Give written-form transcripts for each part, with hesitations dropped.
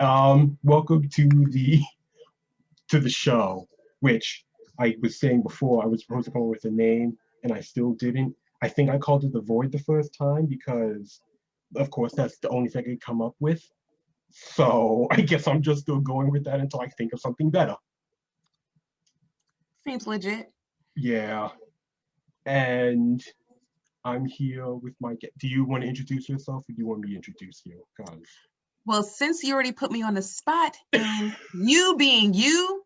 Welcome to the show, which I was saying before I was supposed to come up with a name and I still didn't. I think I called it The Void the first time because, of course, that's the only thing I could come up with. So I guess I'm just still going with that until I think of something better. Seems legit. Yeah, and I'm here with my. Do you want to introduce yourself, or do you want me to introduce you? Cause Well, since you already put me on the spot and you being you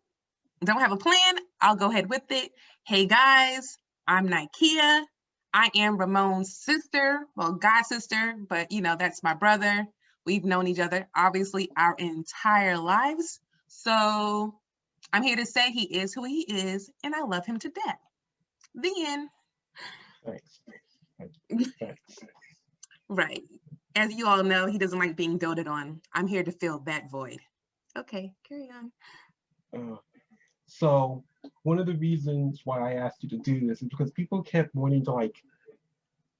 don't have a plan, I'll go ahead with it. Hey guys, I'm Nikea. I am Ramon's sister, well, god sister, but that's my brother. We've known each other obviously our entire lives. So I'm here to say he is who he is, and I love him to death. The end. thanks, thanks. Right. As you all know, he doesn't like being doted on. I'm here to fill that void. Okay, carry on. Uh, so one of the reasons why I asked you to do this is because people kept wanting to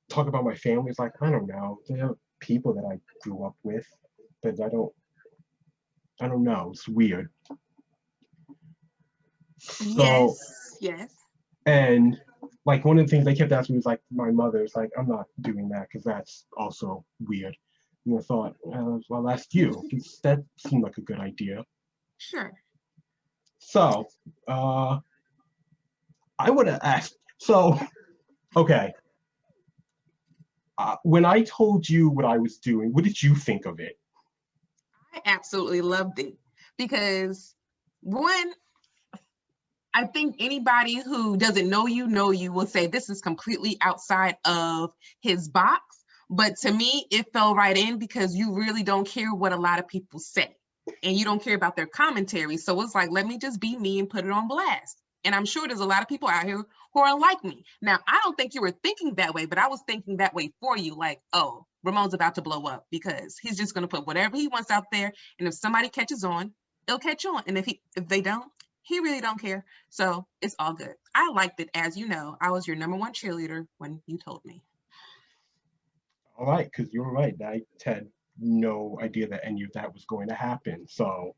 talk about my family. It's like I don't know, they're people that I grew up with, but I don't know. It's weird. So Yes, yes. and one of the things they kept asking me was like my mother. It's like I'm not doing that because that's also weird. And I thought, well, that's you. 'Cause that seemed like a good idea. Sure. So I would have asked. So okay, when I told you what I was doing, what did you think of it? I absolutely loved it because one, I think anybody who doesn't know you will say this is completely outside of his box. But to me, it fell right in because you really don't care what a lot of people say and you don't care about their commentary. So it's like, let me just be me and put it on blast. And I'm sure there's a lot of people out here who are like me. Now, I don't think you were thinking that way, but I was thinking that way for you. Like, oh, Ramon's about to blow up because he's just going to put whatever he wants out there. And if somebody catches on, they'll catch on. And if they don't, he really don't care. So it's all good. I liked it. As you know, I was your number one cheerleader when you told me. All right, because you were right. I had no idea that any of that was going to happen. So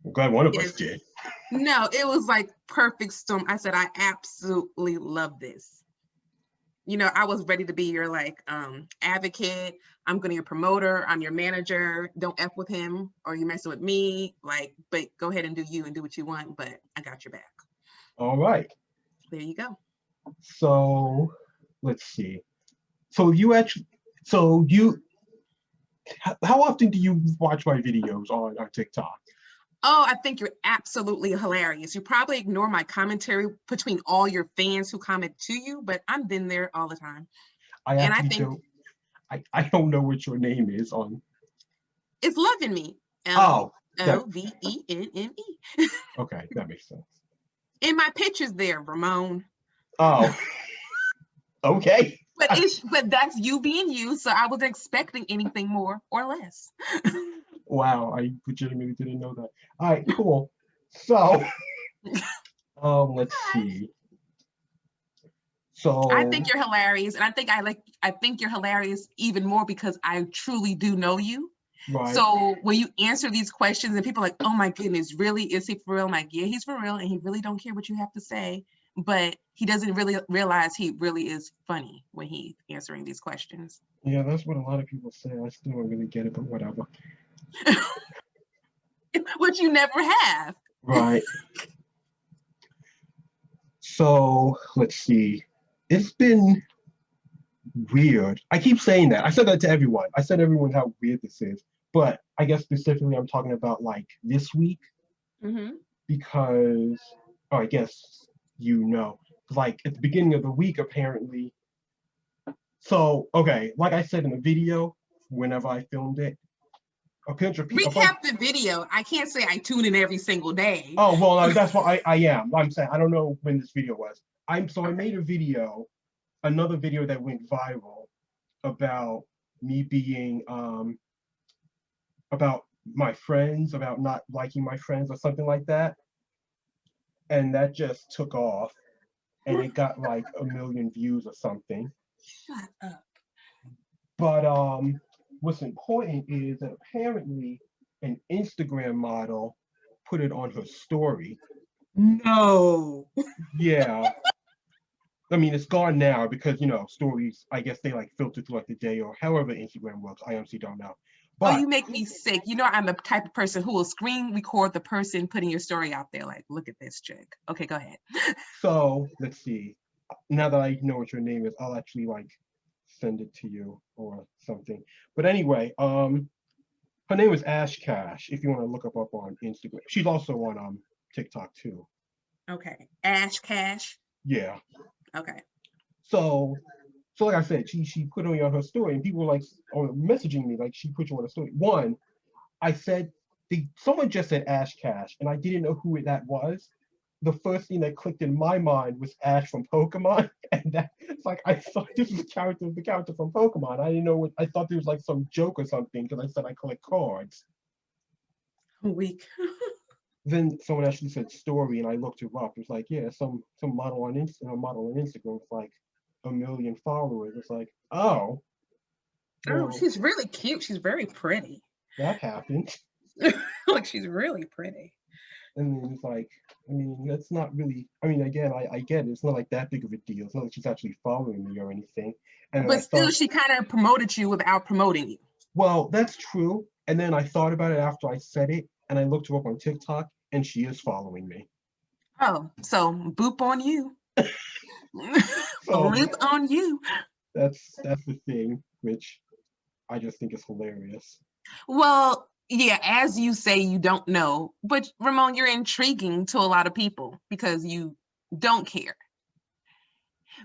I'm glad one of us Yes. did. No, it was like perfect storm. I said, I absolutely love this. I was ready to be your advocate. I'm gonna be your promoter. I'm your manager. Don't F with him or you messing with me. But go ahead and do you and do what you want. But I got your back. All right. There you go. So let's see. So you actually, so you, how often do you watch my videos on TikTok? Oh, I think you're absolutely hilarious. You probably ignore my commentary between all your fans who comment to you, but I'm been there all the time. I And I actually think don't. I don't know what your name is on. it's loving me. Oh, that LOVENNME. okay. That makes sense. In my pictures there, Ramon. Oh, okay. But that's you being you, so I wasn't expecting anything more or less. Wow, I legitimately didn't know that. All right, cool. So, let's see. I So, think you're hilarious, and I think you're hilarious even more because I truly do know you. right. So when you answer these questions and people are like, oh my goodness, really? Is he for real? I'm like, yeah, he's for real. And he really don't care what you have to say. But he doesn't really realize he really is funny when he's answering these questions. Yeah, that's what a lot of people say. I still don't really get it, but whatever. Which you never have. Right. So, let's see. It's been weird. I keep saying that. I said that to everyone. I said to everyone how weird this is. But I guess specifically I'm talking about this week Mm-hmm. because, oh, I guess at the beginning of the week, apparently. So, okay, like I said in the video, whenever I filmed it, a bunch. Recap the video. I can't say I tune in every single day. Oh, well, no, that's what I am. I'm saying I don't know when this video was. I made a video, another video that went viral about me being about my friends, about not liking my friends or something like that. And that just took off and it got like a million views or something. Shut up. But what's important is that apparently an Instagram model put it on her story. No. Yeah. I mean, it's gone now because, stories, I guess they like filter through like the day or however Instagram works. I honestly don't know. Oh, But you make me sick. You know, I'm the type of person who will screen record the person putting your story out there. Like, look at this chick. Okay, go ahead. so let's see. Now that I know what your name is, I'll actually like send it to you or something. But anyway, her name is Ash Cash. If you want to look up on Instagram, she's also on TikTok too. Okay. Ash Cash. Yeah. Okay. So like I said, she put it on her story, and people were like messaging me like she put you on a story. One, I said someone just said Ash Cash, and I didn't know who that was. The first thing that clicked in my mind was Ash from Pokemon, and it's like I thought this was the character from Pokemon. I didn't know what I thought there was like some joke or something because I said I collect cards. Weak. Then someone actually said story, and I looked her up. It was like, yeah, some model on Instagram with like 1 million followers. It's like, oh, Oh, well, she's really cute. She's very pretty. that happened. Like, she's really pretty. And then it's like, I mean, that's not really. I mean, again, I get it. It's not like that big of a deal. It's not like she's actually following me or anything. And then I But still, thought, she kind of promoted you without promoting you. well, that's true. And then I thought about it after I said it, and I looked her up on TikTok, and she is following me. Oh, so boop on you. So Flip on you. that's the thing, which I just think is hilarious. Well, yeah, as you say, you don't know, but Ramon, you're intriguing to a lot of people because you don't care.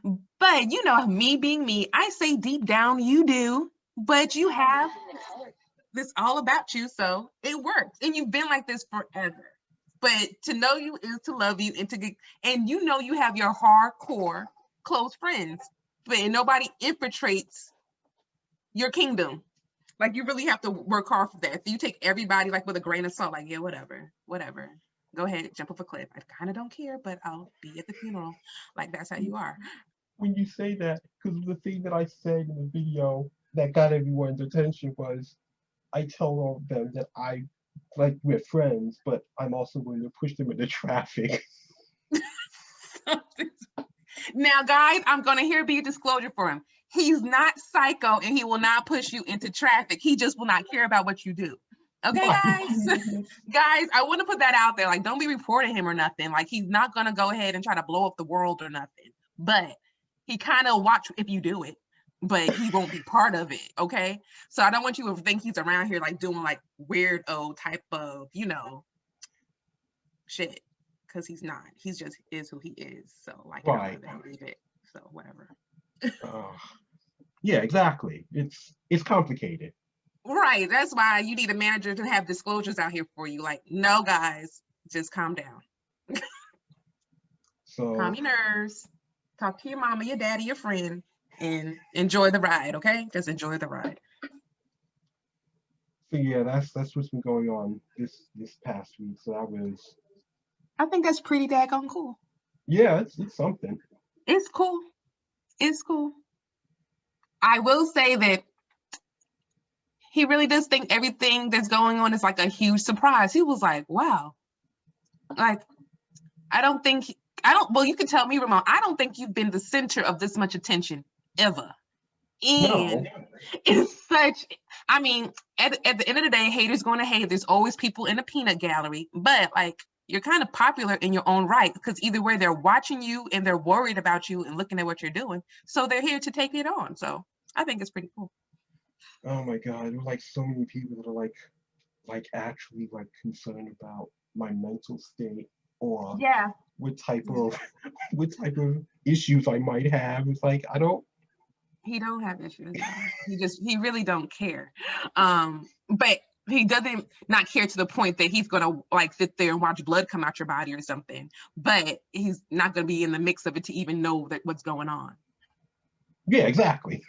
But you know, me being me, I say deep down you do, but you have this all about you, so it works. And you've been like this forever. But to know you is to love you and to get, and you know you have your hardcore close friends, but nobody infiltrates your kingdom. Like, you really have to work hard for that. So you take everybody like with a grain of salt, like, yeah, whatever. Go ahead, jump off a cliff. I kind of don't care, but I'll be at the funeral. Like, that's how you are. When you say that, because the thing that I said in the video that got everyone's attention was I tell all of them that we're friends, but I'm also going to push them into traffic. Now, guys, I'm going to here be a disclosure for him. He's not psycho and he will not push you into traffic. He just will not care about what you do. Okay, guys? Guys, I want to put that out there. Like, don't be reporting him or nothing. Like, he's not going to go ahead and try to blow up the world or nothing. But he kind of watch if you do it, but he won't be part of it. Okay? So I don't want you to think he's around here like doing like weirdo type of, shit. Because he's not. He's just is who he is. So like, right. Leave it. So whatever. Yeah, exactly. It's complicated. Right. That's why you need a manager to have disclosures out here for you. Like, no, guys, just calm down. So calm your nerves. Talk to your mama, your daddy, your friend, and enjoy the ride. Okay, just enjoy the ride. So yeah, that's what's been going on this past week. So I think that's pretty daggone cool. Yeah, it's something. It's cool. It's cool. I will say that he really does think everything that's going on is like a huge surprise. He was like, wow. Like, well, you can tell me, Ramon, I don't think you've been the center of this much attention ever. And it's such, I mean, at the end of the day, haters going to hate. There's always people in the peanut gallery, but like, you're kind of popular in your own right because either way they're watching you and they're worried about you and looking at what you're doing. So they're here to take it on. So I think it's pretty cool. Oh my God, there were like so many people that are like actually like concerned about my mental state or what type of issues I might have. It's like he don't have issues. He really don't care. But he doesn't not care to the point that he's gonna like sit there and watch blood come out your body or something. But he's not gonna be in the mix of it to even know that what's going on. Yeah, exactly.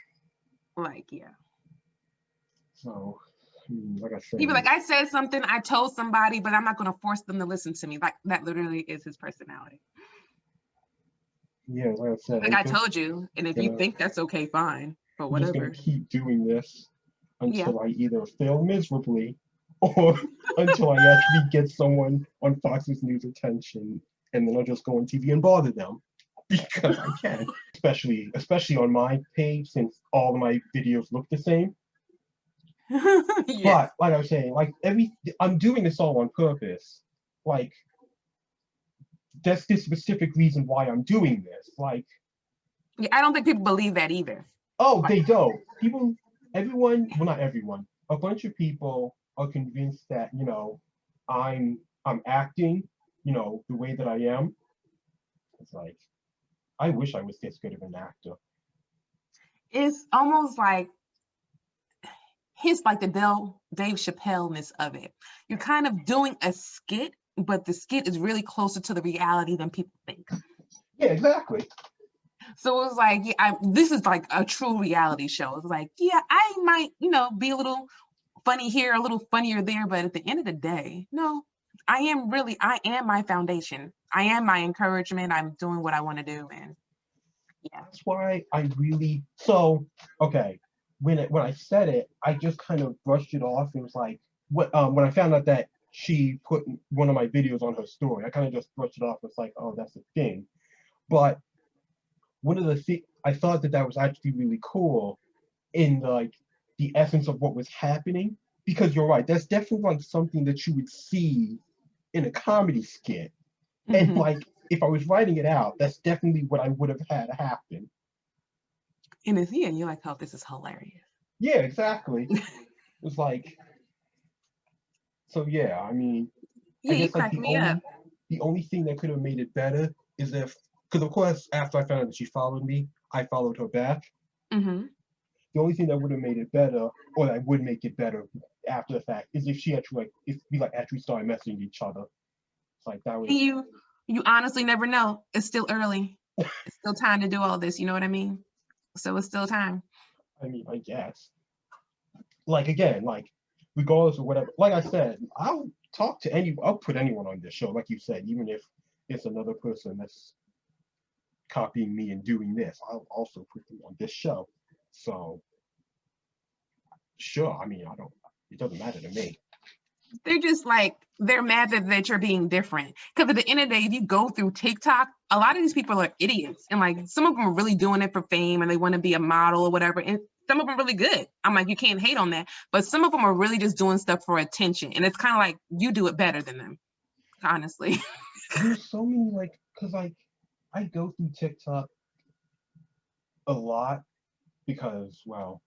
Like, yeah. So, like I said, he'd be like, I said something, I told somebody, but I'm not gonna force them to listen to me. Like, that literally is his personality. Yeah, like I said, like I told you, and if you think that's okay, fine. But whatever. I'm just gonna keep doing this until I either fail miserably or until I actually get someone on Fox News attention, and then I'll just go on TV and bother them because I can. Especially on my page, since all of my videos look the same. Yes. But like I was saying, like I'm doing this all on purpose. Like that's the specific reason why I'm doing this. Like, Yeah, I don't think people believe that either. oh, they don't. Everyone, well, not everyone. A bunch of people are convinced that I'm acting, the way that I am. It's like I wish I was this good of an actor. It's almost like his like the Dave Chappelle-ness of it. You're kind of doing a skit, but the skit is really closer to the reality than people think. Yeah, exactly. So it's like, yeah, this is like a true reality show. It's like, yeah, I might, be a little funny here, a little funnier there, but at the end of the day, no, I am my foundation. I am my encouragement. I'm doing what I want to do, and yeah. That's why okay. When I said it, I just kind of brushed it off. It was like when I found out that she put one of my videos on her story, I kind of just brushed it off. It's like, oh, that's a thing. But one of the things I thought that was actually really cool in like the essence of what was happening, because you're right, that's definitely like something that you would see in a comedy skit. And like if I was writing it out, that's definitely what I would have had happen. And it's and you're like, oh, this is hilarious. Yeah, exactly. It was like, so yeah, I mean, yeah, I guess you cracked me up. The only thing that could have made it better is if, because of course, after I found out that she followed me, I followed her back. The only thing that would have made it better, or that would make it better after the fact, is if she actually if we actually started messaging each other. It's like that was. You honestly never know. It's still early. It's still time to do all this. You know what I mean? So it's still time. I mean, I guess. Like again, like regardless of whatever. Like I said, I'll put anyone on this show, like you said, even if it's another person that's copying me and doing this, I'll also put them on this show. So sure, I mean, it doesn't matter to me. They're just like, they're mad that you're being different. Because at the end of the day, if you go through TikTok, a lot of these people are idiots. And like some of them are really doing it for fame and they want to be a model or whatever. And some of them are really good. I'm like, you can't hate on that. But some of them are really just doing stuff for attention. And it's kind of like, you do it better than them, honestly. There's so many, like, because like I go through TikTok a lot because, well,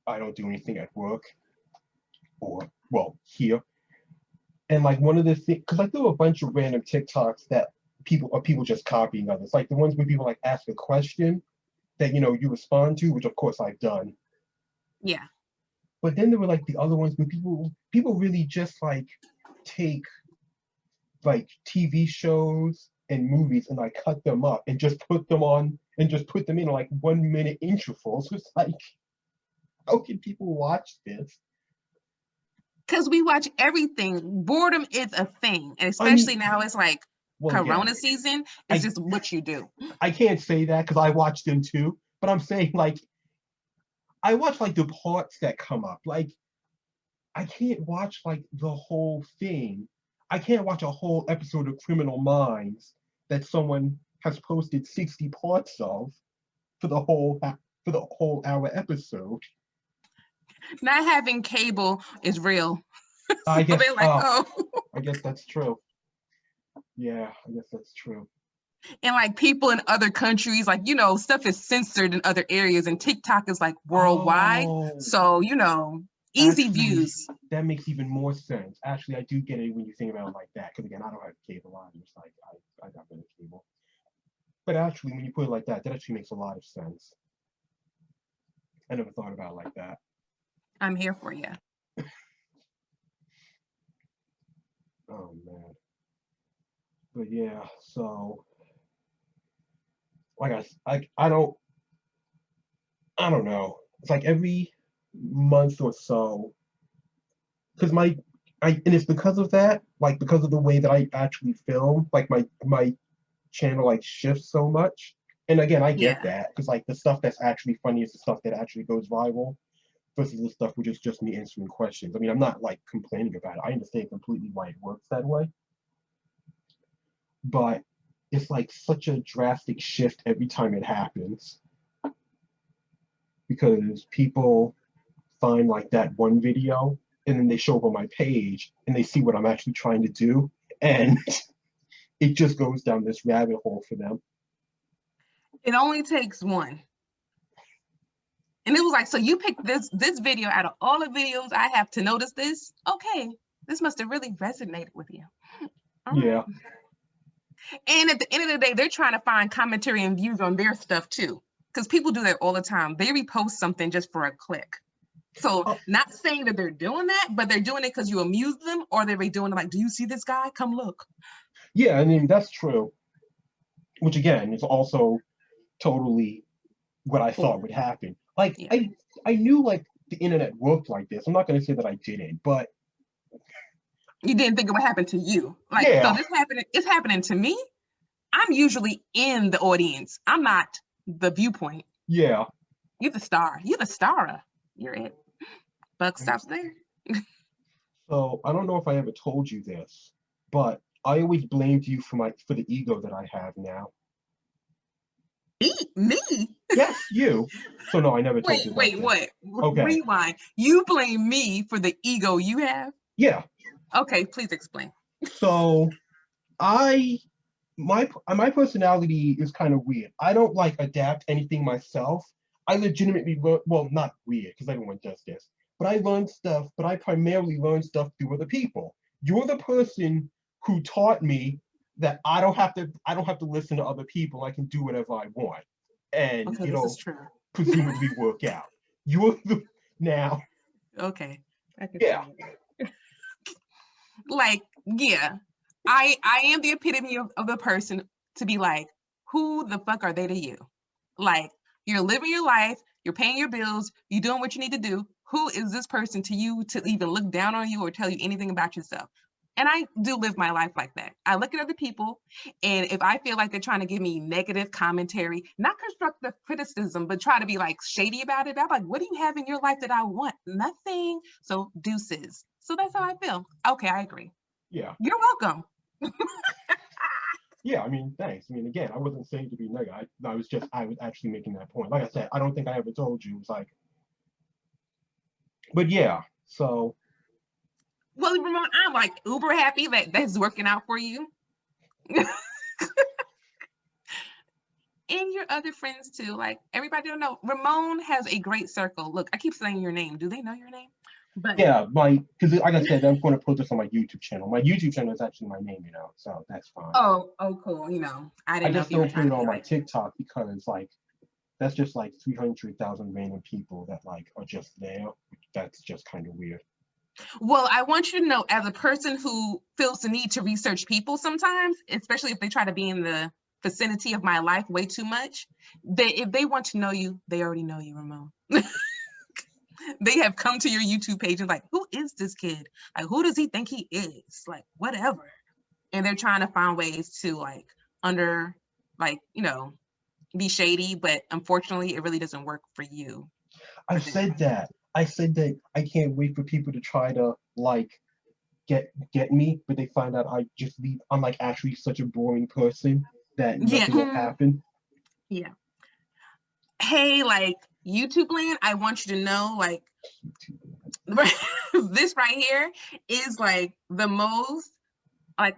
I don't do anything at work or, well, here. And like one of the things, because I do a bunch of random TikToks that people just copying others. Like the ones where people like ask a question that you respond to, which of course I've done. Yeah. But then there were like the other ones where people really just like take like TV shows and movies and like cut them up and just put them on and just put them in like 1 minute intervals. It's like, how can people watch this? Because we watch everything. Boredom is a thing. And especially now it's like Corona season. It's just what you do. I can't say that because I watch them too. But I'm saying like, I watch like the parts that come up. Like, I can't watch like the whole thing. I can't watch a whole episode of Criminal Minds that someone has posted 60 parts of for the whole hour episode. Not having cable is real. I guess. Like, oh. I guess that's true. Yeah, I guess that's true. And like people in other countries, like stuff is censored in other areas, and TikTok is like worldwide. Oh. So easy views. That makes even more sense. Actually, I do get it when you think about it like that. Because again, I don't have cable on. It's like I got better cable. But actually, when you put it like that actually makes a lot of sense. I never thought about it like that. I'm here for you. Oh man. But yeah, so like I don't know. It's like every month or so, because and it's because of that, like because of the way that I actually film, like my channel like shifts so much. And again, I get that because like the stuff that's actually funny is the stuff that actually goes viral. versus the stuff which is just me answering questions. I mean, I'm not like complaining about it. I understand completely why it works that way. But it's like such a drastic shift every time it happens because people find like that one video and then they show up on my page and they see what I'm actually trying to do. And it just goes down this rabbit hole for them. It only takes one. And it was like, so you picked this video out of all the videos I have to notice this? Okay, this must have really resonated with you. Yeah. And at the end of the day, they're trying to find commentary and views on their stuff too. Because people do that all the time. They repost something just for a click. So not saying that they're doing that, but they're doing it because you amuse them, or they're doing it like, do you see this guy? Come look. Yeah, I mean, that's true. Which again is also totally what I thought would happen. Like Yeah. I knew like the internet worked like this. I'm not gonna say that I didn't, but you didn't think it would happen to you. Like, yeah. So it's happening to me. I'm usually in the audience. I'm not the viewpoint. Yeah. You're the star. You're the star. You're it. Buck stops there. So I don't know if I ever told you this, but I always blamed you for the ego that I have now. Me? Yes, you. So no, I never told you. Wait, what? Okay. Rewind. You blame me for the ego you have? Yeah. Okay, please explain. So my personality is kind of weird. I don't like adapt anything myself. I legitimately learn, well, not weird because everyone does this, but I learn stuff, but I primarily learn stuff through other people. You're the person who taught me that I don't have to listen to other people. I can do whatever I want. And okay, this is true. Presumably work out. You're the now. Okay. I can yeah. Like, yeah. I am the epitome of the person to be like, who the fuck are they to you? Like, you're living your life, you're paying your bills, you're doing what you need to do. Who is this person to you to even look down on you or tell you anything about yourself? And I do live my life like that. I look at other people, and if I feel like they're trying to give me negative commentary, not constructive criticism, but try to be like shady about it, I'm like, what do you have in your life that I want? Nothing. So deuces. So that's how I feel. Okay, I agree. Yeah. You're welcome. Yeah, I mean, thanks. I mean, again, I wasn't saying to be negative. I was actually making that point. Like I said, I don't think I ever told you. It was like, but yeah, so. Well, Ramon, I'm like uber happy that that's working out for you. And your other friends too. Like, everybody don't know. Ramon has a great circle. Look, I keep saying your name. Do they know your name? But yeah, because like I said, I'm going to put this on my YouTube channel. My YouTube channel is actually my name, so that's fine. Oh, cool. I just don't put it on my TikTok because like that's just like 300,000 random people that like are just there. That's just kind of weird. Well, I want you to know, as a person who feels the need to research people sometimes, especially if they try to be in the vicinity of my life way too much, if they want to know you, they already know you, Ramon. They have come to your YouTube page and like, who is this kid? Like, who does he think he is? Like, whatever. And they're trying to find ways to be shady, but unfortunately, it really doesn't work for you. I said that I can't wait for people to try to like get me, but they find out I'm like actually such a boring person that nothing will happen. Yeah. Hey, like YouTube land, I want you to know, like, this right here is like the most, like,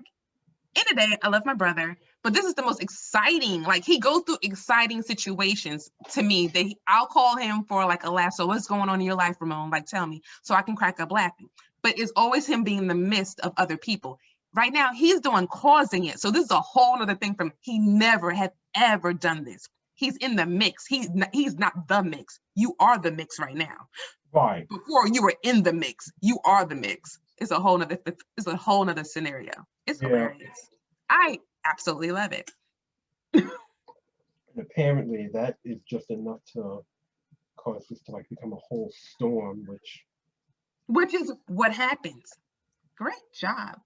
in the day, I love my brother, but this is the most exciting, like, he goes through exciting situations to me that I'll call him for like a laugh. So what's going on in your life, Ramon? Like, tell me, so I can crack up laughing. But it's always him being in the midst of other people. Right now, he's doing causing it. So this is a whole other thing from, he never had ever done this. He's in the mix. He's not the mix. You are the mix right now. Right. Before you were in the mix, you are the mix. It's a whole nother scenario. It's hilarious. I absolutely love it. And apparently that is just enough to cause this to like become a whole storm, which is what happens. Great job.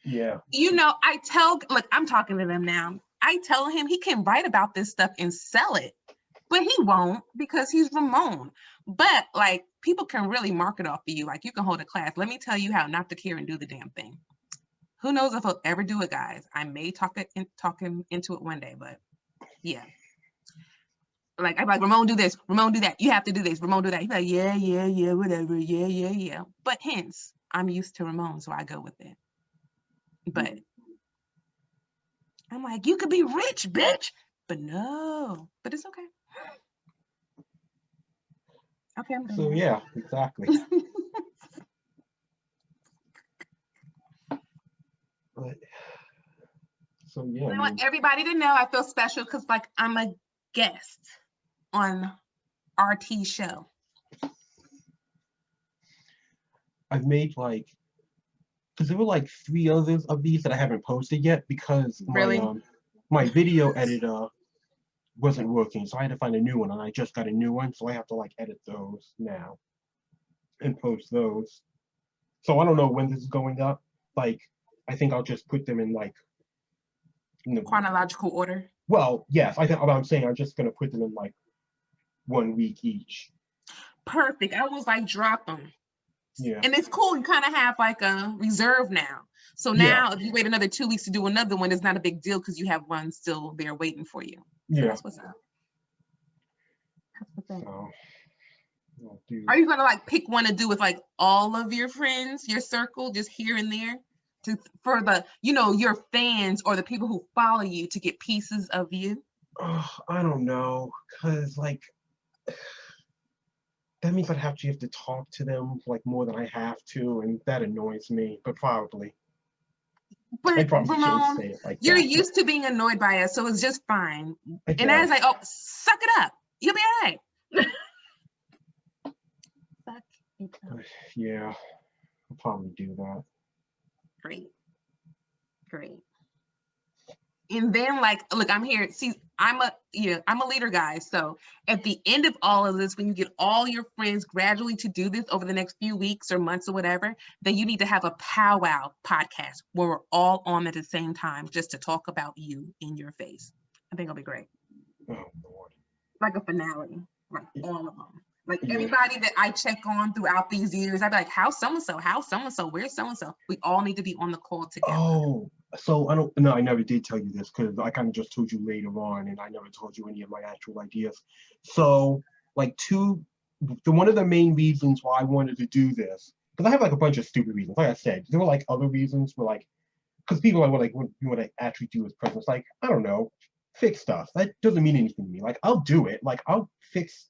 Yeah. I'm talking to them now. I tell him he can write about this stuff and sell it, but he won't because he's Ramon. But like people can really market off of you. Like you can hold a class. Let me tell you how not to care and do the damn thing. Who knows if I'll ever do it, guys? I may talk him into it one day, but yeah. Like I'm like, Ramon, do this, Ramon, do that. You have to do this, Ramon, do that. He's like, yeah, whatever, yeah. But hence, I'm used to Ramon, so I go with it. But I'm like, you could be rich, bitch. But no, but it's okay. Okay, I'm done. So yeah, exactly. But so yeah, I want everybody to know I feel special because like I'm a guest on RT show. I've made like, because there were like 3 others of these that I haven't posted yet because Really? my video editor wasn't working, so I had to find a new one, and I just got a new one, so I have to like edit those now and post those. So I don't know when this is going up. Like, I think I'll just put them in like Chronological order. Well, yes, I think what I'm saying, I'm just gonna put them in like 1 week each. Perfect. I was like, drop them. Yeah. And it's cool. You kind of have like a reserve now. So now if you wait another 2 weeks to do another one, it's not a big deal because you have one still there waiting for you. So Yeah. that's what's up. That's what's up. So, are you gonna like pick one to do with like all of your friends, your circle, just here and there, for the your fans or the people who follow you to get pieces of you? I don't know, cause like that means I'd have to talk to them like more than I have to, and that annoys me. But probably. But I probably shouldn't Ramon, say it like you're that, used to being annoyed by us, so it's just fine. but And I was like, oh, suck it up. You'll be all right. Suck it up. Yeah, I'll probably do that. Great. And then like, look, I'm here. See, I'm a leader, guys. So at the end of all of this, when you get all your friends gradually to do this over the next few weeks or months or whatever, then you need to have a powwow podcast where we're all on at the same time just to talk about you in your face. I think it'll be great. Oh Lord. Like a finale, like all of them. Like everybody that I check on throughout these years, I'd be like, how's so-and-so? How's so-and-so? Where's so-and-so? We all need to be on the call together. Oh, so I never did tell you this because I kind of just told you later on, and I never told you any of my actual ideas. So like one of the main reasons why I wanted to do this, because I have like a bunch of stupid reasons. Like I said, there were like other reasons where like, because people are like, what I actually do as president, like, I don't know, fix stuff. That doesn't mean anything to me. Like, I'll do it. Like, I'll fix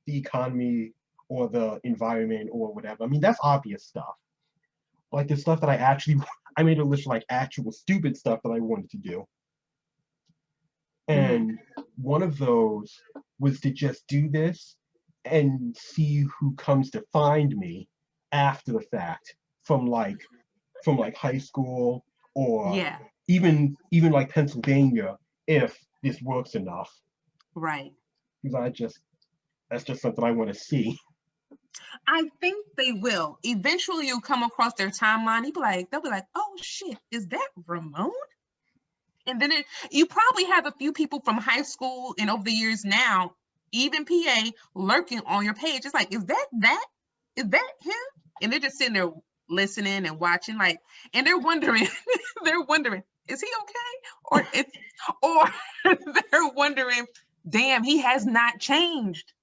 the economy or the environment or whatever. I mean, that's obvious stuff. Like the stuff that I made a list of like actual stupid stuff that I wanted to do. And one of those was to just do this and see who comes to find me after the fact from like high school or even like Pennsylvania, if this works enough. Right. Because that's just something I want to see. I think they will. Eventually you'll come across their timeline. They'll be like, oh shit, is that Ramon? And then you probably have a few people from high school and over the years now, even PA, lurking on your page. It's like, is that him? And they're just sitting there listening and watching, like, and they're wondering, is he okay? Or they're wondering, damn, he has not changed.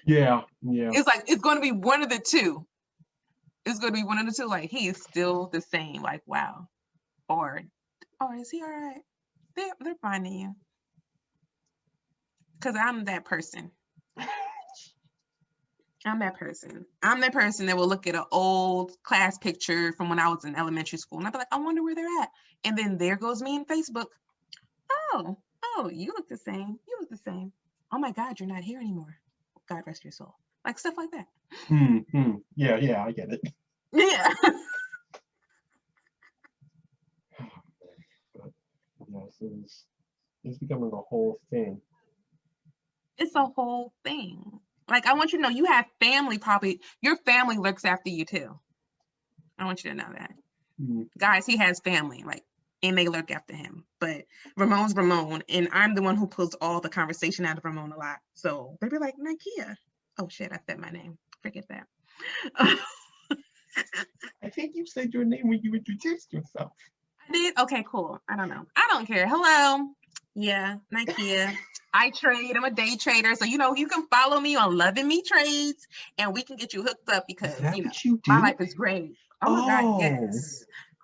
Yeah. It's like, it's going to be one of the two. It's going to be one of the two. Like, he is still the same. Like, wow. Or is he all right? They're finding you. Because I'm that person. I'm that person that will look at an old class picture from when I was in elementary school. And I'll be like, I wonder where they're at. And then there goes me in Facebook. Oh, you look the same. Oh my God, you're not here anymore. God rest your soul. Like stuff like that. Yeah, I get it. Yeah. But yes, it's becoming a whole thing. It's a whole thing. Like, I want you to know you have family, probably your family looks after you too. I want you to know that. Guys, he has family, like, and they lurk after him. But Ramon's Ramon, and I'm the one who pulls all the conversation out of Ramon a lot. So they'd be like, Nakia. Oh shit, I said my name. Forget that. I I think you said your name when you introduced yourself. did? Okay, cool. I don't know. I don't care. Hello. Yeah, Nikea. I trade. I'm a day trader. So, you can follow me on Loving Me Trades and we can get you hooked up Is because, that what you my do? life is great. Oh my God, Oh, yes.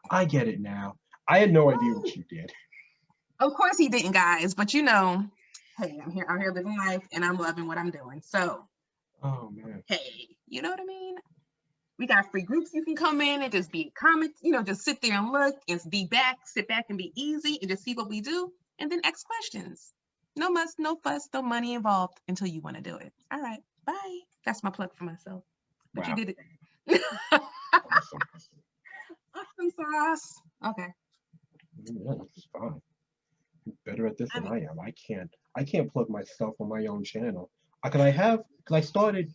I get it now. I had no idea what you did. Of course he didn't, guys, but hey, I'm here living life and I'm loving what I'm doing. So, Oh man. hey, you know what I mean? We got free groups you can come in and just be comments, just sit there and look and sit back and be easy and just see what we do and then ask questions. No muss, no fuss, no money involved until you want to do it. All right, bye. That's my plug for myself. But Wow. you did it. Awesome. Awesome sauce. Okay. Yeah, that's fine. You're better at this than I am. I can't plug myself on my own channel. Cause I started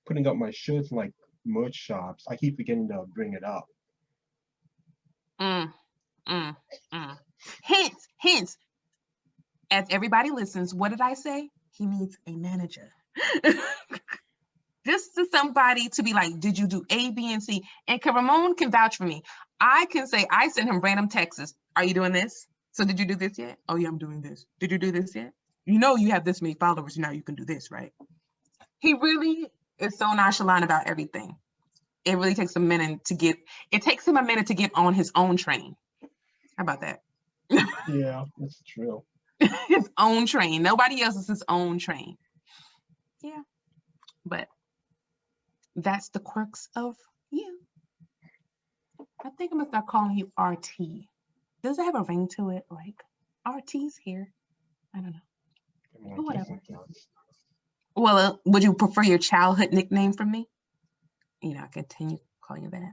putting up my shirts in like merch shops. I keep forgetting to bring it up. Mm, mm, mm. Hints. As everybody listens, what did I say? He needs a manager. Just to somebody to be like, did you do A, B, and C? And Ramon can vouch for me. I can say, I send him random texts. Are you doing this? So did you do this yet? Oh yeah, I'm doing this. Did you do this yet? You know you have this many followers, now you can do this, right? He really is so nonchalant about everything. It really takes a minute it takes him a minute to get on his own train. How about that? Yeah, that's true. His own train. Nobody else is his own train. Yeah. But that's the quirks of you. I think I'm gonna start calling you RT. Does it have a ring to it? Like RT's here. I don't know. I mean, But I guess whatever. it does. Well, would you prefer your childhood nickname from me? I continue calling you that.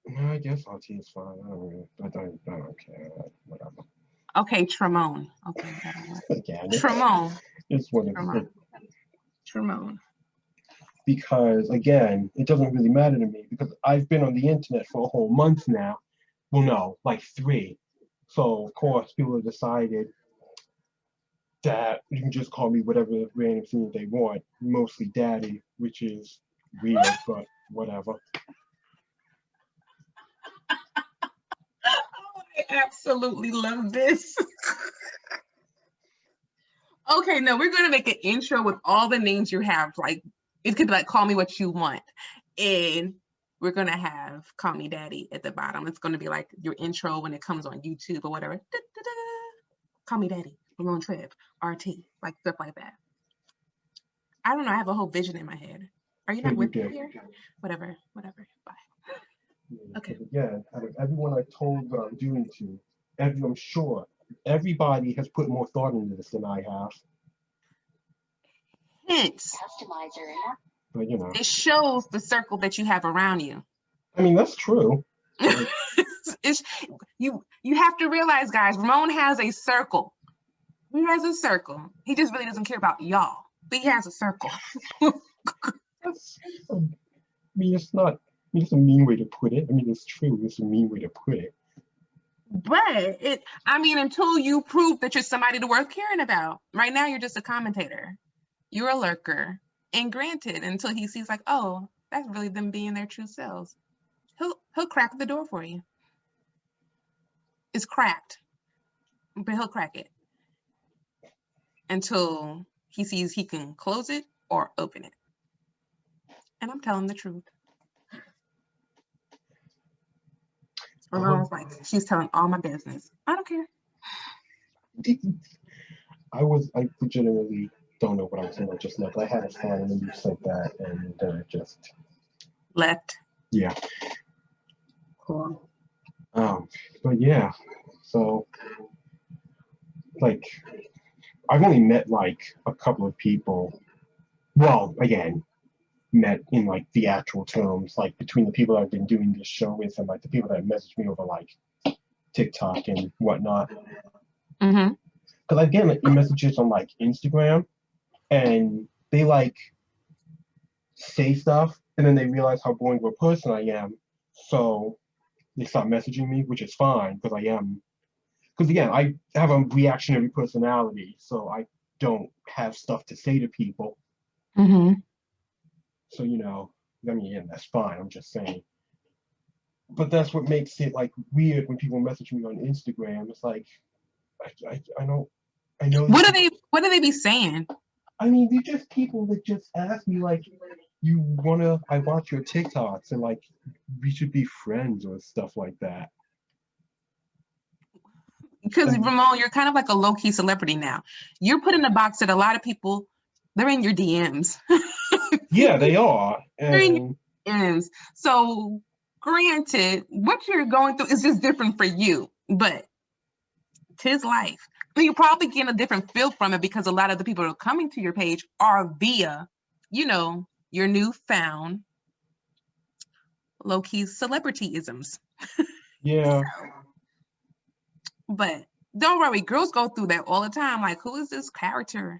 No, I guess RT is fine. I don't care. Whatever. Okay, Tremone. Okay, that'll work. Again, Tremone. it's what it Tremone. is. Tremone. Because again, it doesn't really matter to me because I've been on the internet for a whole month now. Well, no, like 3. So of course, people have decided that you can just call me whatever random thing they want, mostly daddy, which is weird, but whatever. Oh, I absolutely love this. Okay, no, we're gonna make an intro with all the names you have. Like it could be like call me what you want. And we're gonna have call me daddy at the bottom. It's gonna be like your intro when it comes on YouTube or whatever. Da-da-da. Call me daddy, Ramon Tripp, RT, like stuff like that. I don't know, I have a whole vision in my head. Are you So not you with me do. here? Whatever. Bye. Okay. Because again, out of everyone I've told what I'm doing to, I'm sure everybody has put more thought into this than I have. Hence, But it shows the circle that you have around you. I mean that's true. You have to realize, guys, Ramon has a circle. He has a circle. He just really doesn't care about y'all, but he has a circle. That's, I mean, it's not. I mean, it's a mean way to put it. I mean, it's true. It's a mean way to put it. But until you prove that you're somebody to worth caring about. Right now, you're just a commentator. You're a lurker. And granted, until he sees like, oh, that's really them being their true selves, he'll crack the door for you. It's cracked, but he'll crack it until he sees he can close it or open it. And I'm telling the truth. Ramon's like, she's telling all my business. I don't care. I legitimately don't know what I was saying just now, but I had a thought and then you said that and just left. Yeah. Cool. But yeah, so like I've only met like a couple of people. Well, again, met in like the actual terms, like between the people I've been doing this show with and like the people that message me over like TikTok and whatnot. Mm-hmm. Because I get like messages on like Instagram and they like say stuff and then they realize how boring of a person I am. So they stop messaging me, which is fine because I am. Because again, I have a reactionary personality, so I don't have stuff to say to people. Mm-hmm. So, I mean, yeah, that's fine. I'm just saying. But that's what makes it like weird when people message me on Instagram. It's like, I don't, I know. What do they be saying? I mean, they're just people that just ask me like, I watch your TikToks and like, we should be friends or stuff like that. Because Ramon, you're kind of like a low-key celebrity now. You're put in a box that a lot of people, they're in your DMs. Yeah, they are. They're in your DMs. So granted, what you're going through is just different for you, but 'tis life. You probably get a different feel from it because a lot of the people that are coming to your page are via, your newfound low-key celebrityisms. Yeah. But don't worry, girls go through that all the time. Like, who is this character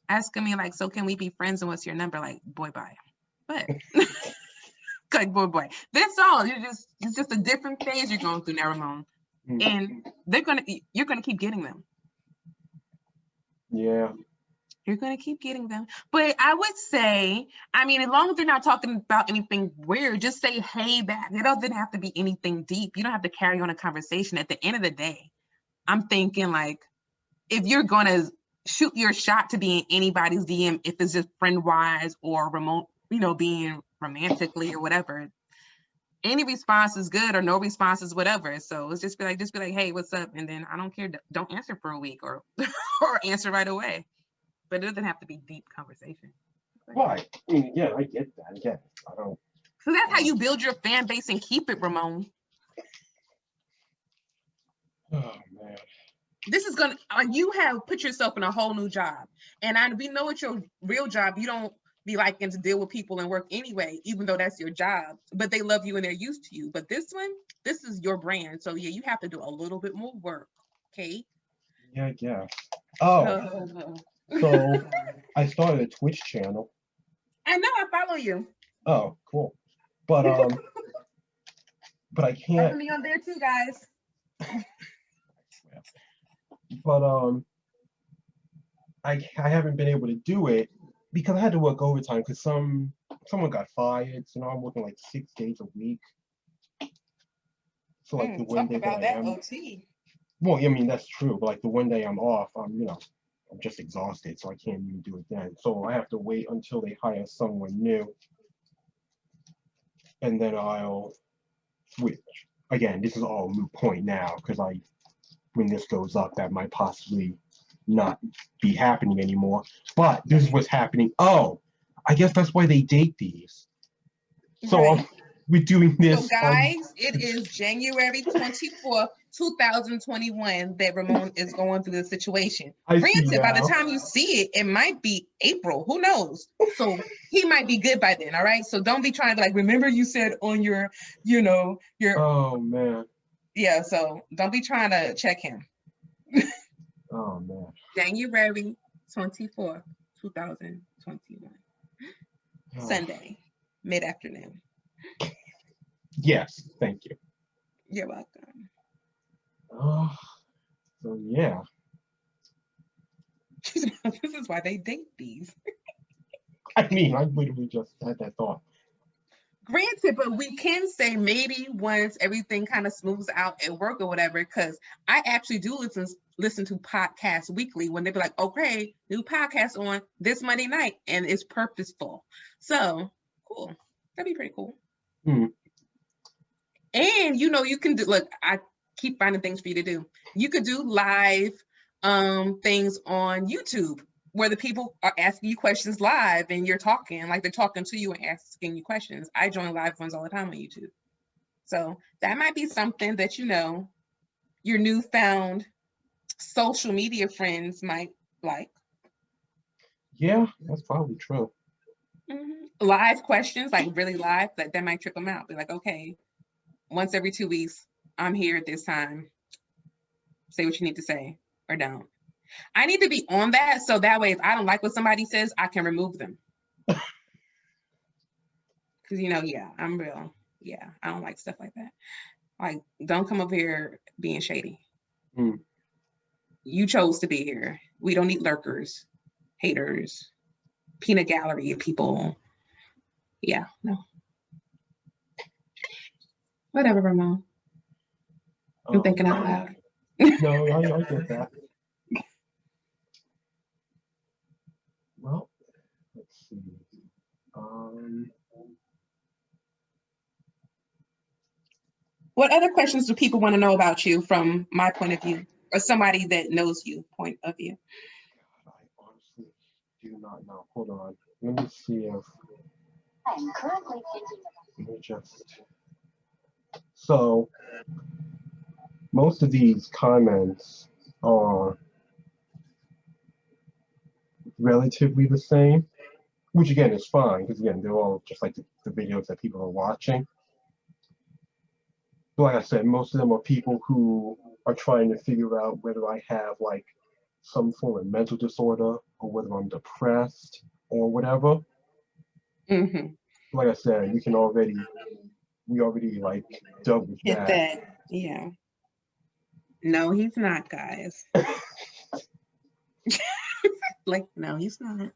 asking me, like, so can we be friends and what's your number? Like, boy, bye. But like, boy. That's all. It's just a different phase you're going through now, Ramon. And you're gonna keep getting them. Yeah. You're gonna keep getting them. But I would say, I mean, as long as they're not talking about anything weird, just say hey back. It doesn't have to be anything deep. You don't have to carry on a conversation. At the end of the day, I'm thinking like, if you're gonna shoot your shot to be in anybody's DM, if it's just friend-wise or remote, being romantically or whatever, any response is good or no response is whatever. So it's just be like, hey, what's up? And then I don't care. Don't answer for a week or or answer right away. But it doesn't have to be deep conversation. Why? I mean, yeah, I get that. Again, I don't. So that's how you build your fan base and keep it, Ramon. Oh man. This is gonna. You have put yourself in a whole new job, and we know it's your real job. You don't be liking to deal with people and work anyway, even though that's your job. But they love you and they're used to you. But this is your brand. So yeah, you have to do a little bit more work. Okay. Yeah, I guess. Oh. So I started a Twitch channel. I know, I follow you. Oh, cool. But I can't. Follow me on there too, guys. But I haven't been able to do it because I had to work overtime because someone got fired, so now I'm working like 6 days a week. So like the one day that I am. OT. Well, I mean that's true, but like the one day I'm off, I'm just exhausted, so I can't even do it then. So I have to wait until they hire someone new, and then I'll switch. Again, this is all a moot point now, because when this goes up, that might possibly not be happening anymore. But this is what's happening. Oh, I guess that's why they date these. So right. We're doing this. So guys, it is January 24th, 2021 that Ramon is going through the situation. Granted, by the time you see it, it might be April. Who knows? So he might be good by then. All right. So don't be trying to like, remember you said on your, your. Oh man. Yeah. So don't be trying to check him. Oh man. January 24th, 2021. Oh. Sunday, mid-afternoon. Yes, thank you. You're welcome. Oh, so yeah. This is why they date these. I mean, I literally just had that thought. Granted, but we can say maybe once everything kind of smooths out at work or whatever, because I actually do listen to podcasts weekly when they be like, okay, new podcast on this Monday night, and it's purposeful. So cool. That'd be pretty cool. Mm. And you can do, look, I keep finding things for you to do. You could do live things on YouTube where the people are asking you questions live and you're talking, like they're talking to you and asking you questions. I join live ones all the time on YouTube. So that might be something that, your newfound social media friends might like. Yeah, that's probably true. Mm-hmm. Live questions, like really live, that might trip them out. Be like, okay, once every 2 weeks, I'm here at this time. Say what you need to say or don't. I need to be on that so that way if I don't like what somebody says, I can remove them. Because, yeah, I'm real. Yeah, I don't like stuff like that. Like, don't come up here being shady. Mm. You chose to be here. We don't need lurkers, haters, peanut gallery people. Yeah, no. Whatever, Ramon. I'm thinking out loud. No, I get that. Well, let's see. What other questions do people want to know about you from my point of view, or somebody that knows you point of view? God, I honestly do not know. Hold on. Let me see if I'm currently thinking. let me just. So most of these comments are relatively the same, which again is fine because again they're all just like the videos that people are watching. But like I said, most of them are people who are trying to figure out whether I have like some form of mental disorder or whether I'm depressed or whatever. Mm-hmm. Like I said, we already like dealt with Hit that. that. Yeah. No, he's not, guys. Like, no, he's not.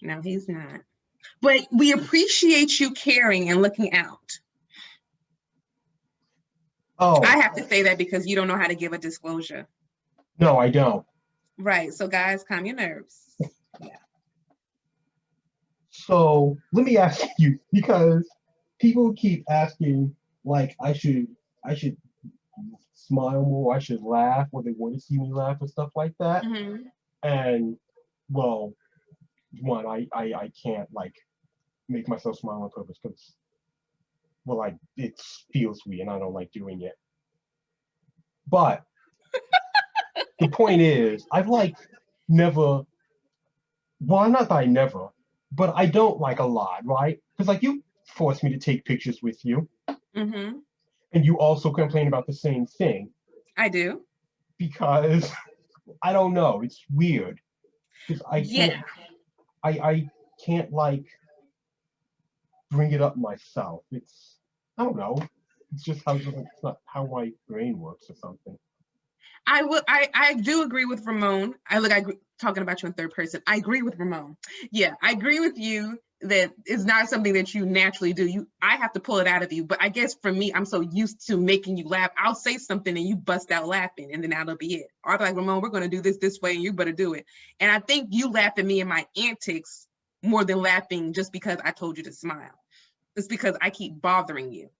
No, he's not. But we appreciate you caring and looking out. Oh, I have to say that because you don't know how to give a disclosure. no, I don't. Right. So guys, calm your nerves. Yeah. So let me ask you, because people keep asking like I should smile more, I should laugh, or they want to see me laugh and stuff like that. Mm-hmm. And well, one, I can't like make myself smile on purpose because well, it feels weird and I don't like doing it. But the point is, I've like never. Well, not that I never, but I don't like a lot, right? Because like you force me to take pictures with you, Mm-hmm. and you also complain about the same thing I do. because I don't know, it's weird because I can't, Yeah. I can't like bring it up myself. It's I don't know. It's just how it's not how my brain works or something. I do agree with Ramon. Talking about you in third person. I agree with Ramon. Yeah, I agree with you that it's not something that you naturally do. I have to pull it out of you. But I guess for me, I'm so used to making you laugh. I'll say something and you bust out laughing, and then that'll be it. Or I'll be like, Ramon, we're gonna do this way, and you better do it. And I think you laugh at me and my antics more than laughing just because I told you to smile. It's because I keep bothering you.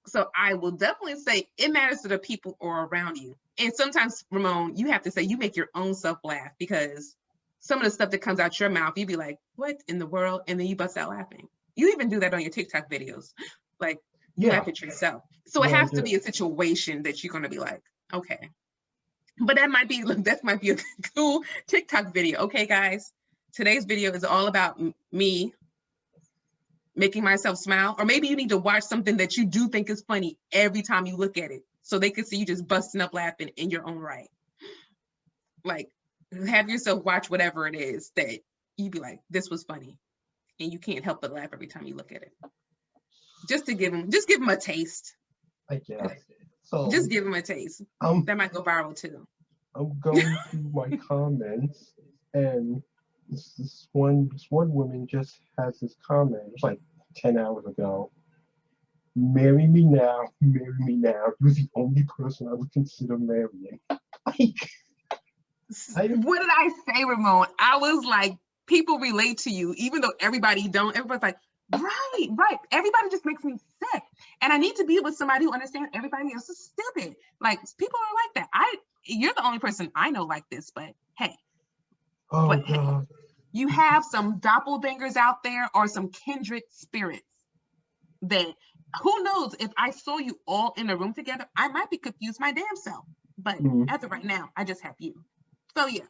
So I will definitely say it matters to the people or around you. And sometimes, Ramon, you have to say you make your own self laugh because some of the stuff that comes out your mouth, you'd be like, what in the world? And then you bust out laughing. You even do that on your TikTok videos. Like you laugh at yourself. So it has to be a situation that you're going to be like, okay. But that might be a cool TikTok video. Okay, guys, today's video is all about me making myself smile. Or maybe you need to watch something that you do think is funny every time you look at it so they can see you just busting up laughing in your own right. Like have yourself watch whatever it is that you'd be like, this was funny. And you can't help but laugh every time you look at it. Just give them a taste. I guess. So just give them a taste. That might go viral too. I'm going through my comments and this one woman just has this comment. It's like 10 hours ago. Marry me now, marry me now. You're the only person I would consider marrying. What did I say, Ramon? I was like, people relate to you, even though everybody don't. Everybody's like, right. Everybody just makes me sick. And I need to be with somebody who understands everybody else is stupid. Like, people are like that. You're the only person I know like this, but hey. Oh, God. Hey, you have some doppelgangers out there or some kindred spirits that, who knows, if I saw you all in a room together, I might be confused my damn self. But as of right now, I just have you. So yeah,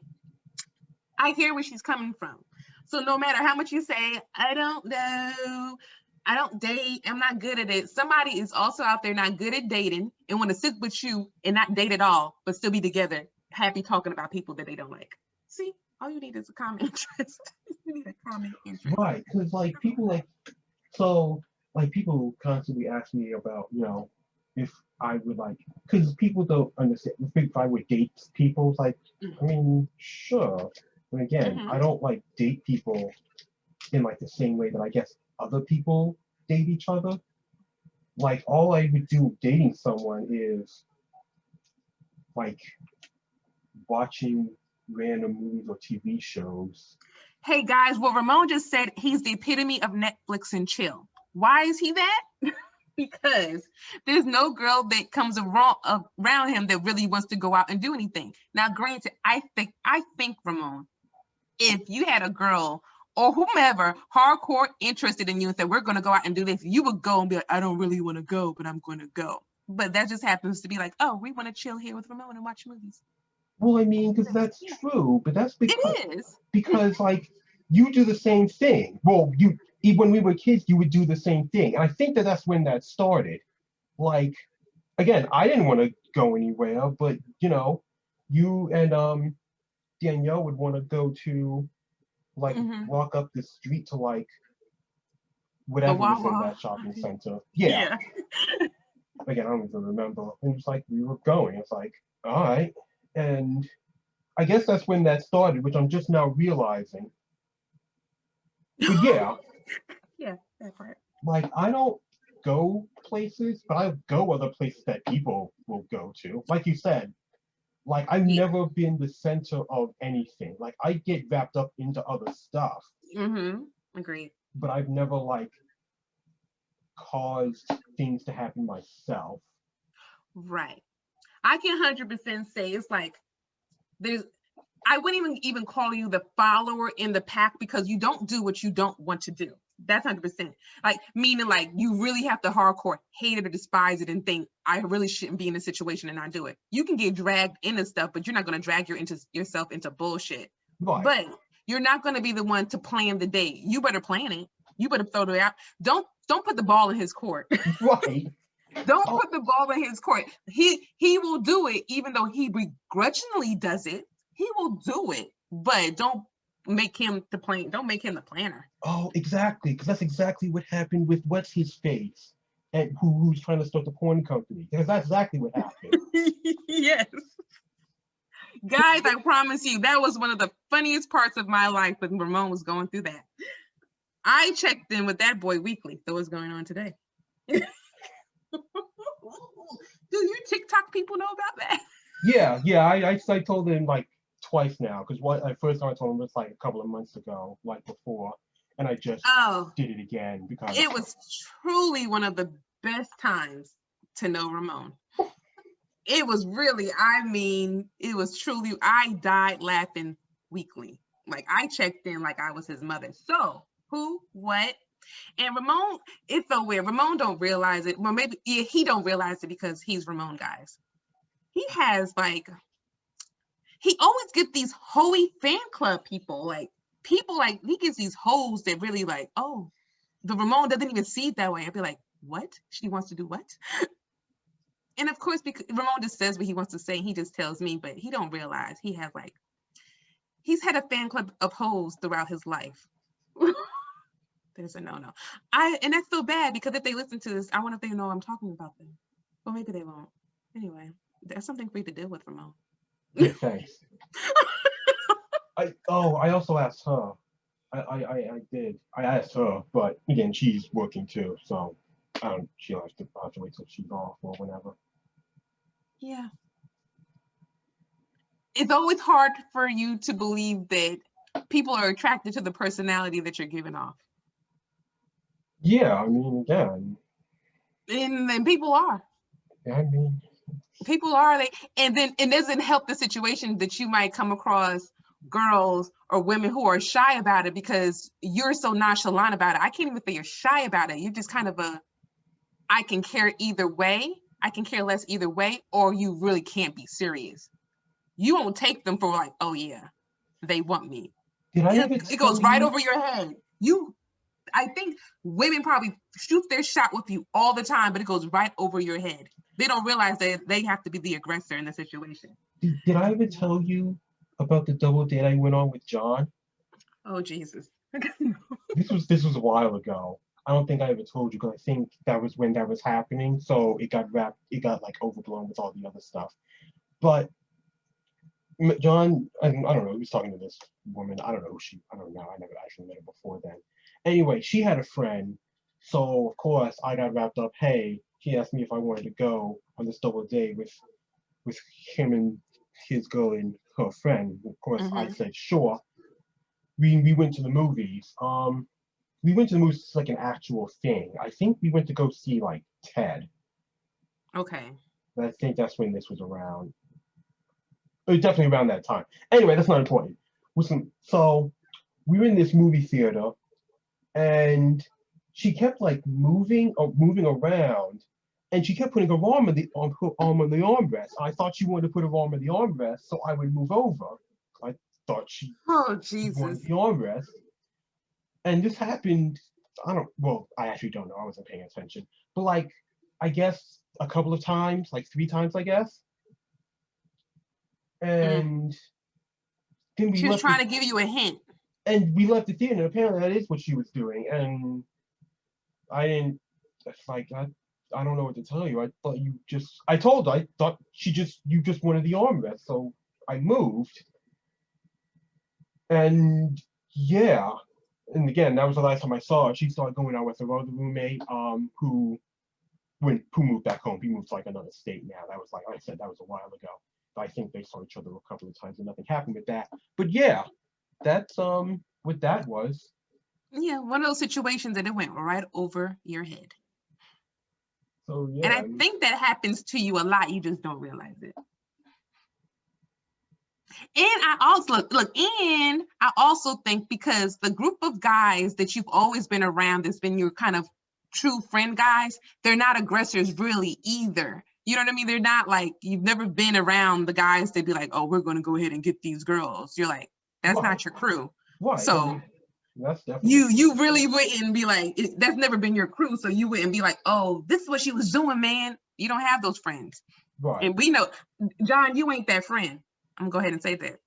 I hear where she's coming from. So no matter how much you say, I don't know, I don't date, I'm not good at it. Somebody is also out there not good at dating and want to sit with you and not date at all, but still be together, happy talking about people that they don't like. See, all you need is a common interest. You need a common interest. Right, because like people people constantly ask me about, if I would like, because people don't understand if I would date people. Like, I mean, sure. But again, I don't like date people in like the same way that I guess other people date each other. like all I would do dating someone is like watching random movies or TV shows. Hey guys, well, Ramon just said he's the epitome of Netflix and chill. Why is he that? Because there's no girl that comes around him that really wants to go out and do anything. Now, granted, I think Ramon, if you had a girl or whomever hardcore interested in you and said, we're going to go out and do this, you would go and be like, I don't really want to go, but I'm going to go. But that just happens to be like, oh, we want to chill here with Ramon and watch movies. Well, I mean, because that's true, but that's It is. because like you do the same thing. Well, when we were kids, you would do the same thing, and I think that's when that started. Like, again, I didn't want to go anywhere, but you and Danielle would want to go to like walk up the street to like whatever was in that shopping center. Yeah. Again, I don't even remember. And it's like we were going. It's like, all right. And I guess that's when that started, which I'm just now realizing. But yeah. Yeah, that part. Like I don't go places, but I go other places that people will go to. Like you said, like I've never been the center of anything. Like I get wrapped up into other stuff. Agreed. But I've never like caused things to happen myself. Right. I can 100% say it's like I wouldn't even call you the follower in the pack because you don't do what you don't want to do. That's 100%. Like meaning like you really have to hardcore hate it or despise it and think I really shouldn't be in this situation and not do it. You can get dragged into stuff, but you're not going to drag yourself into bullshit. Right. But you're not going to be the one to plan the date. You better plan it. You better throw it out. Don't put the ball in his court. Right. Don't put the ball in his court. He will do it, even though he begrudgingly does it. He will do it, but don't make him the plan. Don't make him the planner. Oh, exactly, because that's exactly what happened with what's his face, and who's trying to start the porn company. Because that's exactly what happened. Yes, guys, I promise you, that was one of the funniest parts of my life when Ramon was going through that. I checked in with that boy weekly. So what's going on today? Do you TikTok people know about that? Yeah. I told him like twice now, because first time I told him was like a couple of months ago, like before, and I just did it again because it was truly one of the best times to know Ramon. It was really, I mean, it was truly, I died laughing weekly. Like I checked in like I was his mother. So who, what? And Ramon, it's so weird. Ramon don't realize it. Well, maybe he don't realize it because he's Ramon, guys. He has like, he always gets these hoey fan club people. Like people like, he gets these hoes that really like, oh, the Ramon doesn't even see it that way. I'd be like, what? She wants to do what? And of course, because Ramon just says what he wants to say, he just tells me, but he don't realize he has like, he's had a fan club of hoes throughout his life. There's a no-no. And that's so bad because if they listen to this, I wonder if they know I'm talking about them. Well, maybe they won't. Anyway, there's something for you to deal with, Ramon. Yeah, thanks. I also asked her. I did. I asked her, but again, she's working too, so she'll have to wait till she's off or whenever. Yeah. It's always hard for you to believe that people are attracted to the personality that you're giving off. Yeah, I mean, again. And people are. Yeah, I mean. People are, and then it doesn't help the situation that you might come across girls or women who are shy about it because you're so nonchalant about it. I can't even say you're shy about it. You're just kind of I can care either way. I can care less either way, or you really can't be serious. You won't take them for like, oh yeah, they want me. It goes right over your head. I think women probably shoot their shot with you all the time, but it goes right over your head. They don't realize that they have to be the aggressor in the situation. Did I ever tell you about the double date I went on with John? Oh, Jesus. This was a while ago. I don't think I ever told you because I think that was when that was happening. So it got like overblown with all the other stuff. But John, I don't know, he was talking to this woman. I don't know. I never actually met her before then. Anyway, she had a friend So of course I got wrapped up. Hey, he asked me if I wanted to go on this double date with him and his girl and her friend. Of course I Mm-hmm. said sure. We went to the movies. We went to the movies like an actual thing. I think we went to go see like Ted. Okay. I think that's when this was around. It was definitely around that time. Anyway, that's not important. Listen, so we were in this movie theater, and she kept like moving around, and she kept putting her arm on the armrest. I thought she wanted to put her arm on the armrest, so I would move over. I thought she Oh, wanted Jesus. the armrest, and this happened. I don't. Well, I actually don't know. I wasn't paying attention, but like, I guess a couple of times, like 3 times, I guess. Mm. And then we She was left trying to give you a hint. the theater, and apparently that is what she was doing. And I didn't. It's like I don't know what to tell you. I thought you just. I told her. I thought you just wanted the armrest, so I moved. And yeah, and again, that was the last time I saw her. She started going out with her other roommate, who moved back home. He moved to like another state now. That was like I said, that was a while ago. I think they saw each other a couple of times and nothing happened with that. But yeah, that's what that was. Yeah, one of those situations that it went right over your head. So And yeah, I think that happens to you a lot. You just don't realize it. And I also and I also think because the group of guys that you've always been around that's been your kind of true friend guys, they're not aggressors really either. You know what I mean? They're not like you've never been around the guys that be like, oh, we're gonna go ahead and get these girls. You're like, that's right, not your crew. right. So That's definitely you really wouldn't be like that's never been your crew. So you wouldn't be like, oh, this is what she was doing, man. You don't have those friends. right. And we know, John, you ain't that friend. I'm gonna go ahead and say that.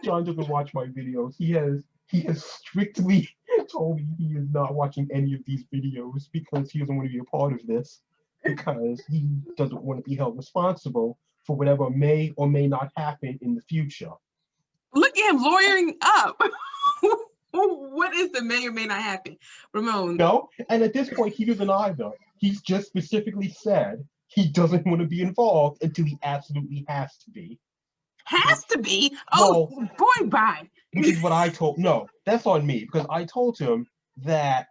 John doesn't watch my videos. He has strictly told me he is not watching any of these videos because he doesn't want to be a part of this, because he doesn't want to be held responsible for whatever may or may not happen in the future. Look at him lawyering up. What is the may or may not happen? Ramon. No, and at this point he doesn't either. He's just specifically said he doesn't want to be involved until he absolutely has to be. Has to be. Oh, boy, bye. Which is what I told. No, that's on me, because I told him that,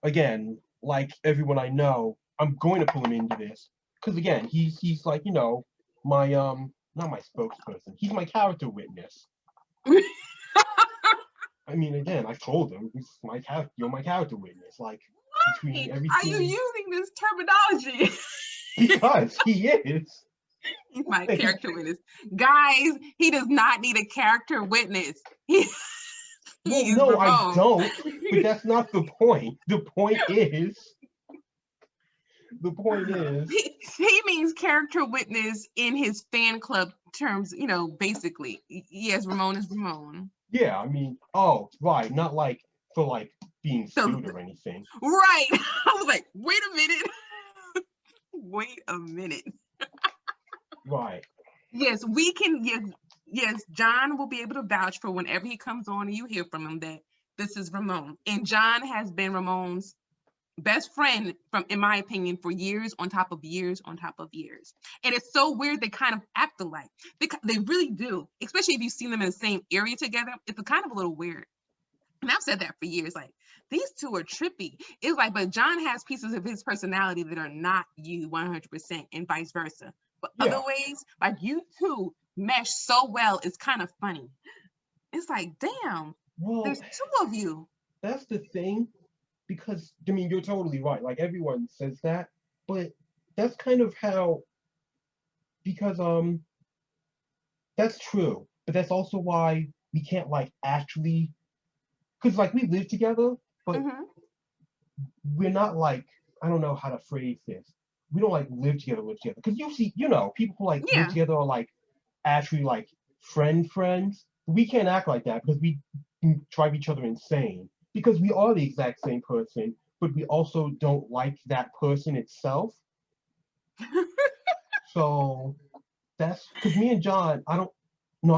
again, like everyone I know, I'm going to pull him into this because again, he's like, my not my spokesperson. He's my character witness. I mean, again, I told him you're my character witness. Like between everything. Are you using this terminology? Because he is. He's my character witness. Guys, he does not need a character witness. Well, no, Ramon. I don't. But that's not the point. The point is. He means character witness in his fan club terms, basically. Yes, Ramon is Ramon. Yeah, I mean, oh, right, not like for like being sued or anything. Right. I was like, wait a minute. Wait a minute. Right. Yes, we can. Yes, John will be able to vouch for whenever he comes on and you hear from him that this is Ramon. And John has been Ramon's best friend, in my opinion, for years on top of years on top of years. And it's so weird they kind of act alike. They really do, especially if you've seen them in the same area together. It's kind of a little weird. And I've said that for years, like, these two are trippy. It's like, but John has pieces of his personality that are not you 100% and vice versa. But other ways, like you two mesh so well, it's kind of funny. It's like, damn, there's two of you. That's the thing, because, I mean, you're totally right. Like, everyone says that, but that's kind of how, because, that's true. But that's also why we can't, like, actually, because, like, we live together, but we're not, like, I don't know how to phrase this. We don't like live together. Because you see, people who like live together are like actually like friends. We can't act like that because we drive each other insane. Because we are the exact same person, but we also don't like that person itself. So that's because me and John, I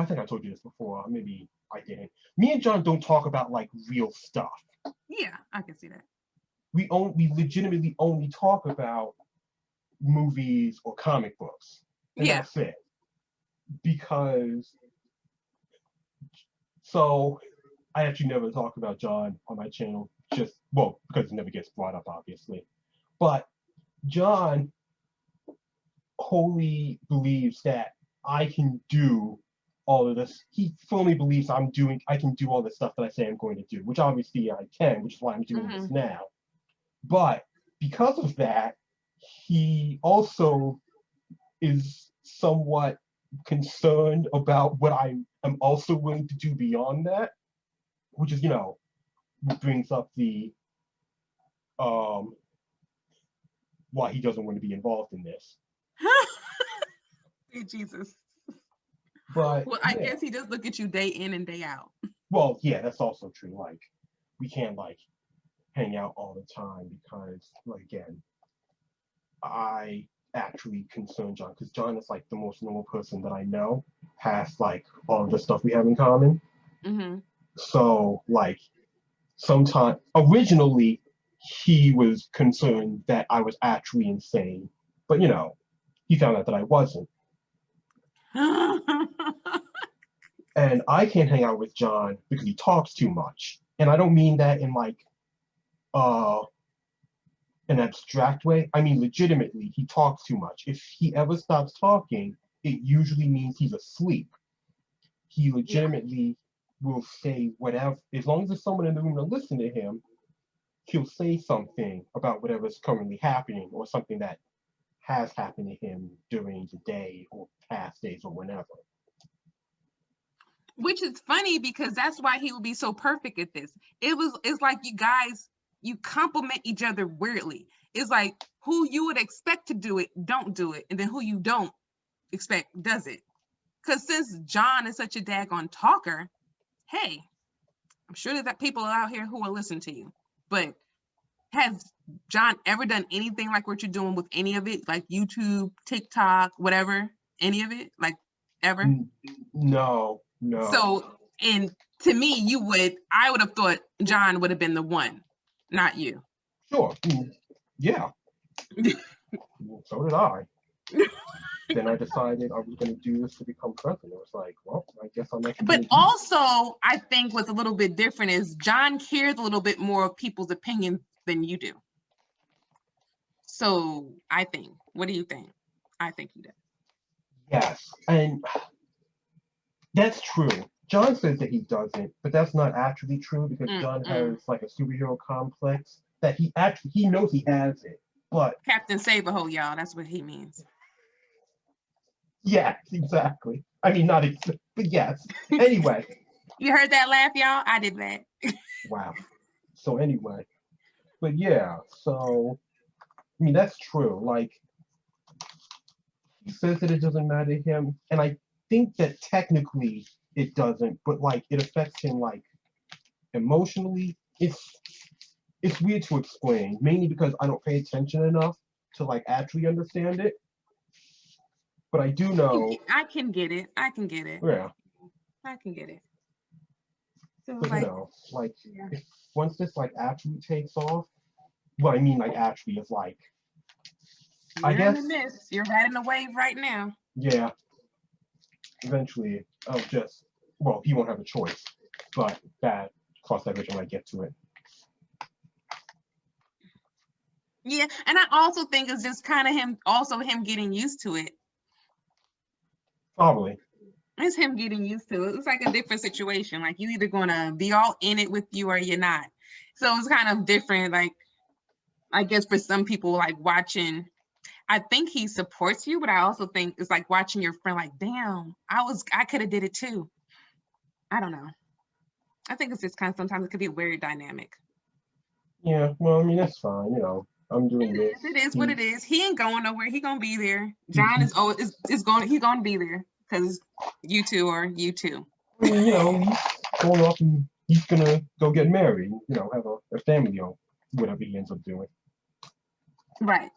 think I told you this before. Maybe I didn't. Me and John don't talk about like real stuff. Yeah, I can see that. We legitimately only talk about movies or comic books, and Yeah. that's it. Because so I actually never talk about John on my channel, just well, because it never gets brought up, obviously. But John wholly believes that I can do all of this. He firmly believes I can do all the stuff that I say I'm going to do, which obviously I can, which is why I'm doing this now. But because of that, he also is somewhat concerned about what I am also willing to do beyond that, which is, brings up the why he doesn't want to be involved in this. Hey, Jesus. But well, I guess he does look at you day in and day out. Well, yeah, that's also true. Like, we can't like hang out all the time because, like, again, I actually concern John because John is like the most normal person that I know, past like all of the stuff we have in common. So, like, sometimes originally he was concerned that I was actually insane, but he found out that I wasn't. And I can't hang out with John because he talks too much. And I don't mean that in like an abstract way. I mean legitimately, he talks too much. If he ever stops talking, it usually means he's asleep. He legitimately will say whatever, as long as there's someone in the room to listen to him, he'll say something about whatever's currently happening or something that has happened to him during the day or past days or whenever. Which is funny because that's why he will be so perfect at this. It's like you guys, you complement each other weirdly. It's like who you would expect to do it, don't do it. And then who you don't expect does it. Because since John is such a daggone talker, hey, I'm sure there's people out here who will listen to you. But has John ever done anything like what you're doing with any of it? Like YouTube, TikTok, whatever, any of it? Like ever? No. So, and to me, I would have thought John would have been the one, not you. Sure. Yeah. So did I. Then I decided I was going to do this to become president. It was like, well, I guess I'm actually. But also, I think what's a little bit different is John cares a little bit more of people's opinions than you do. So I think, what do you think? I think he does. Yes, and that's true. John says that he doesn't, but that's not actually true because John has like a superhero complex that he knows he has it, but Captain Save-A-Ho, y'all, that's what he means. Yes, exactly. I mean, not exactly, but yes. Anyway. You heard that laugh, y'all? I did that. Wow. So anyway, but yeah, so I mean that's true. Like he says that it doesn't matter to him, and I think that technically it doesn't, but like it affects him like emotionally. It's weird to explain, mainly because I don't pay attention enough to like actually understand it. But I do know. I can get it. Yeah. I can get it. So but if once this like actually takes off, well, I mean like actually is like. I guess you're riding a wave right now. Yeah. Eventually, he won't have a choice, but cross that bridge when I get to it. Yeah, and I also think it's just kind of him getting used to it. Probably. It's him getting used to it. It's like a different situation. Like you either gonna be all in it with you or you're not. So it's kind of different. Like I guess for some people, like watching, I think he supports you, but I also think it's like watching your friend. Like, damn, I could have did it too. I don't know. I think it's just kind of sometimes it could be a weird dynamic. Yeah, well, I mean that's fine. I'm doing this. It is what it is. He ain't going nowhere. He gonna be there. John is he's gonna be there because you two are you two. I mean, he's going off and he's gonna go get married. Have a family or whatever he ends up doing. Right.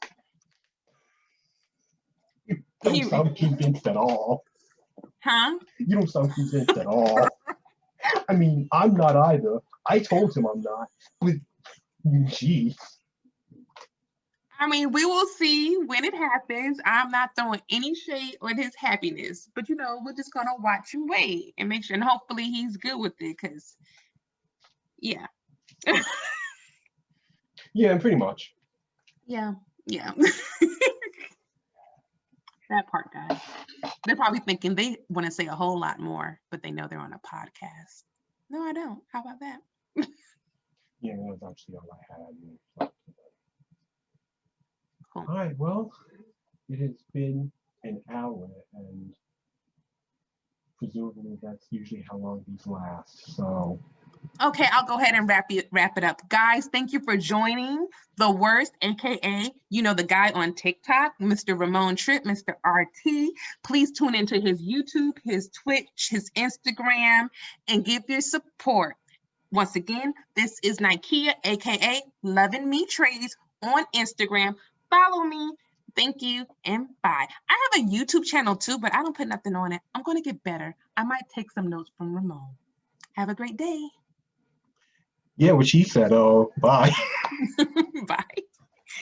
You don't sound convinced at all. Huh? You don't sound convinced at all. I mean, I'm not either. I told him I'm not. But, gee. I mean, we will see when it happens. I'm not throwing any shade on his happiness, but you know, we're just gonna watch and wait and make sure, and hopefully he's good with it, because yeah. Yeah, pretty much. Yeah. That part, guys. They're probably thinking they want to say a whole lot more, but they know they're on a podcast. No, I don't. How about that? Yeah, that was actually all I had. Cool. All right, well, it has been an hour, and presumably that's usually how long these last. So, Okay, I'll go ahead and wrap it up. Guys, thank you for joining The Worst, aka, you know, the guy on TikTok, Mr. Ramon Tripp, Mr. RT. Please tune into his YouTube, his Twitch, his Instagram, and give your support. Once again, this is Nikea, aka Loving Me Trades on Instagram. Follow me. Thank you and bye. I have a YouTube channel too, but I don't put nothing on it. I'm going to get better. I might take some notes from Ramon. Have a great day. yeah, what she said. Oh, bye.